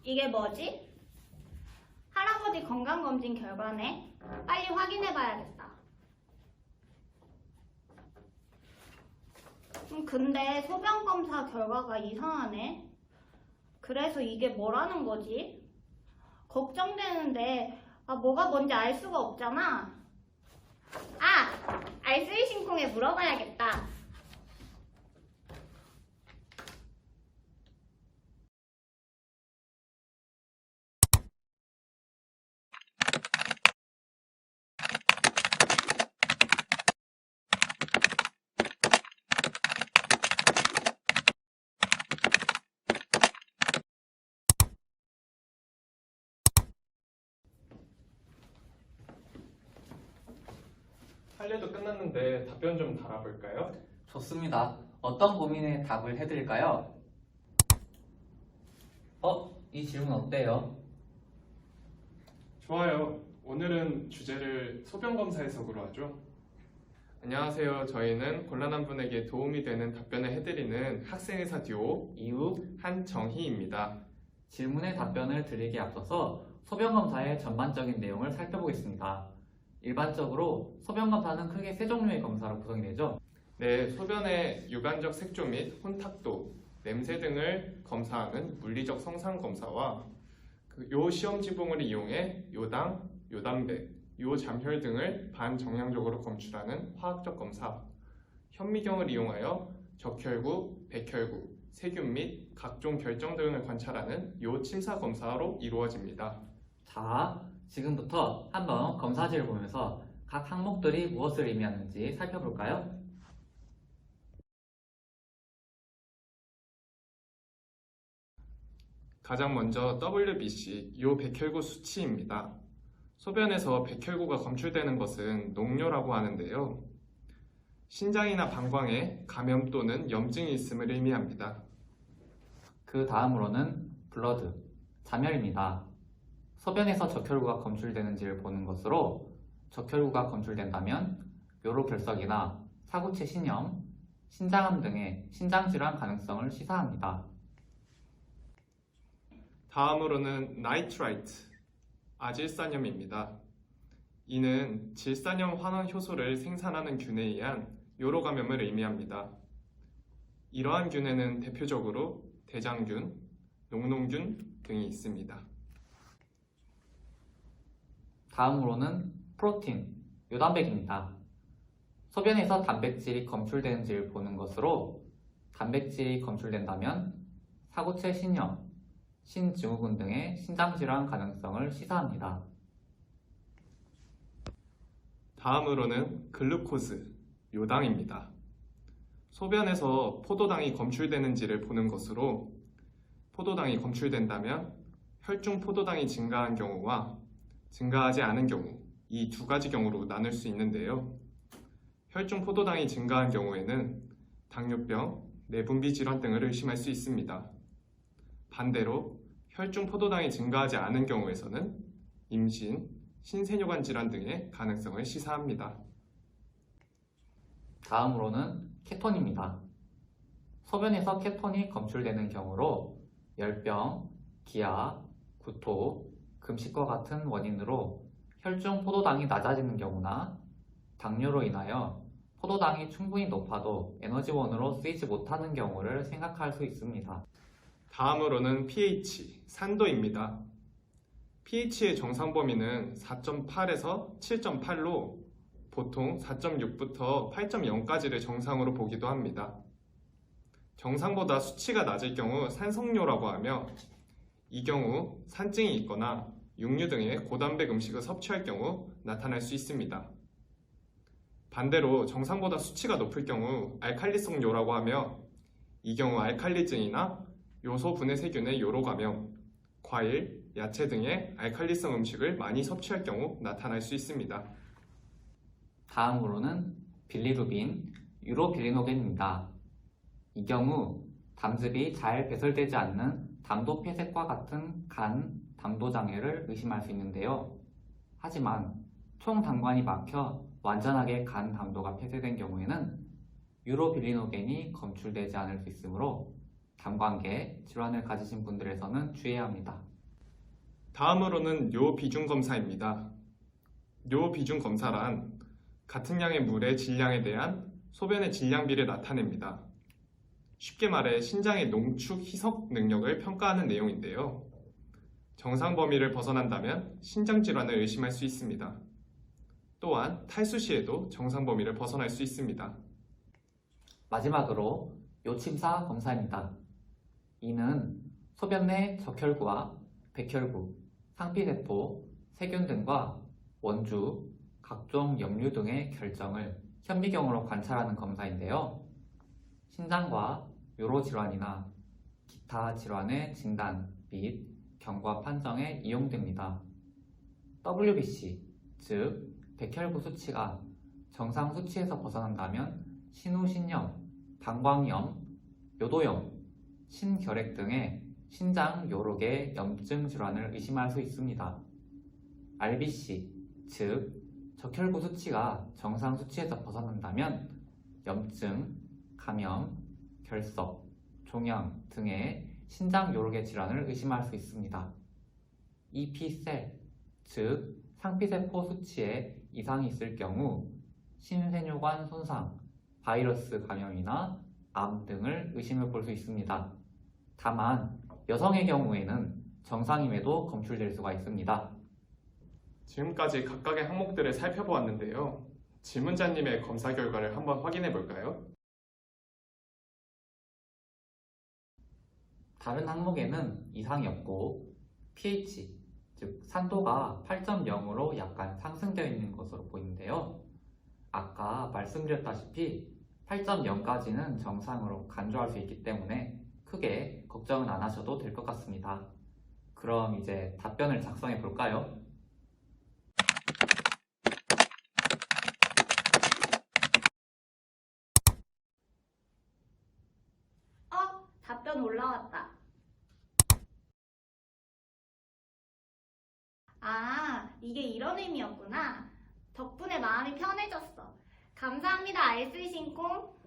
이게 뭐지? 할아버지 건강검진 결과네. 빨리 확인해봐야겠다. 근데 소변검사 결과가 이상하네. 그래서 이게 뭐라는 거지? 걱정되는데 뭐가 뭔지 알 수가 없잖아. 알쓸신콩에 물어봐야겠다. 할 일도 끝났는데 답변 좀 달아볼까요? 좋습니다. 어떤 고민에 답을 해드릴까요? 이 질문 어때요? 좋아요. 오늘은 주제를 소변검사 해석으로 하죠. 안녕하세요. 저희는 곤란한 분에게 도움이 되는 답변을 해드리는 학생의사 듀오 이후 한정희입니다. 질문에 답변을 드리기에 앞서서 소변검사의 전반적인 내용을 살펴보겠습니다. 일반적으로 소변검사는 크게 세 종류의 검사로 구성이 되죠. 네, 소변의 유관적 색조 및 혼탁도, 냄새 등을 검사하는 물리적 성상 검사와 요 시험 지붕을 이용해 요당, 요단백, 요잠혈 등을 반정량적으로 검출하는 화학적 검사, 현미경을 이용하여 적혈구, 백혈구, 세균 및 각종 결정 등을 관찰하는 요 침사 검사로 이루어집니다. 자, 지금부터 한번 검사지를 보면서 각 항목들이 무엇을 의미하는지 살펴볼까요? 가장 먼저 WBC, 요 백혈구 수치입니다. 소변에서 백혈구가 검출되는 것은 녹뇨라고 하는데요. 신장이나 방광에 감염 또는 염증이 있음을 의미합니다. 그 다음으로는 블러드, 잠혈입니다. 소변에서 적혈구가 검출되는지를 보는 것으로 적혈구가 검출된다면 요로결석이나 사구체 신염, 신장암 등의 신장질환 가능성을 시사합니다. 다음으로는 나이트라이트, 아질산염입니다. 이는 질산염 환원 효소를 생산하는 균에 의한 요로 감염을 의미합니다. 이러한 균에는 대표적으로 대장균, 녹농균 등이 있습니다. 다음으로는 프로틴, 요단백입니다. 소변에서 단백질이 검출되는지를 보는 것으로 단백질이 검출된다면 사구체 신염, 신증후군 등의 신장질환 가능성을 시사합니다. 다음으로는 글루코즈, 요당입니다. 소변에서 포도당이 검출되는지를 보는 것으로 포도당이 검출된다면 혈중 포도당이 증가한 경우와 증가하지 않은 경우, 이 두 가지 경우로 나눌 수 있는데요. 혈중 포도당이 증가한 경우에는 당뇨병, 내분비 질환 등을 의심할 수 있습니다. 반대로 혈중 포도당이 증가하지 않은 경우에서는 임신, 신생뇨관 질환 등의 가능성을 시사합니다. 다음으로는 케톤입니다. 소변에서 케톤이 검출되는 경우로 열병, 기아, 구토, 금식과 같은 원인으로 혈중 포도당이 낮아지는 경우나 당뇨로 인하여 포도당이 충분히 높아도 에너지원으로 쓰이지 못하는 경우를 생각할 수 있습니다. 다음으로는 pH, 산도입니다. pH의 정상 범위는 4.8에서 7.8로 보통 4.6부터 8.0까지를 정상으로 보기도 합니다. 정상보다 수치가 낮을 경우 산성뇨라고 하며 이 경우 산증이 있거나 육류 등의 고단백 음식을 섭취할 경우 나타날 수 있습니다. 반대로 정상보다 수치가 높을 경우 알칼리성뇨라고 하며 이 경우 알칼리증이나 요소 분해 세균의 요로 감염, 과일, 야채 등의 알칼리성 음식을 많이 섭취할 경우 나타날 수 있습니다. 다음으로는 빌리루빈, 유로빌리노겐입니다. 이 경우 담즙이 잘 배설되지 않는 담도 폐색과 같은 간, 담도 장애를 의심할 수 있는데요. 하지만 총담관이 막혀 완전하게 간 담도가 폐쇄된 경우에는 유로빌리노겐이 검출되지 않을 수 있으므로 담관계 질환을 가지신 분들에서는 주의해야 합니다. 다음으로는 요비중 검사입니다. 요비중 검사란 같은 양의 물의 질량에 대한 소변의 질량비를 나타냅니다. 쉽게 말해 신장의 농축 희석 능력을 평가하는 내용인데요. 정상 범위를 벗어난다면 신장 질환을 의심할 수 있습니다. 또한 탈수 시에도 정상 범위를 벗어날 수 있습니다. 마지막으로 요침사 검사입니다. 이는 소변 내 적혈구와 백혈구, 상피세포, 세균 등과 원주, 각종 염류 등의 결정을 현미경으로 관찰하는 검사인데요. 신장과 요로 질환이나 기타 질환의 진단 및 경과 판정에 이용됩니다. WBC, 즉 백혈구 수치가 정상 수치에서 벗어난다면 신우신염, 방광염, 요도염, 신결핵 등의 신장 요록의 염증 질환을 의심할 수 있습니다. RBC, 즉 적혈구 수치가 정상 수치에서 벗어난다면 염증, 감염, 결석, 종양 등의 신장 요록의 질환을 의심할 수 있습니다. EP셀, 즉 상피세포 수치에 이상이 있을 경우 신세뇨관 손상, 바이러스 감염이나 암 등을 의심해 볼 수 있습니다. 다만 여성의 경우에는 정상임에도 검출될 수가 있습니다. 지금까지 각각의 항목들을 살펴보았는데요. 질문자님의 검사 결과를 한번 확인해 볼까요? 다른 항목에는 이상이 없고 pH, 즉 산도가 8.0으로 약간 상승되어 있는 것으로 보이는데요. 아까 말씀드렸다시피 8.0까지는 정상으로 간주할 수 있기 때문에 크게 걱정은 안 하셔도 될 것 같습니다. 그럼 이제 답변을 작성해 볼까요? 답변 올라왔다. 아, 이게 이런 의미였구나. 덕분에 마음이 편해졌어. 감사합니다, 알쓸신콩.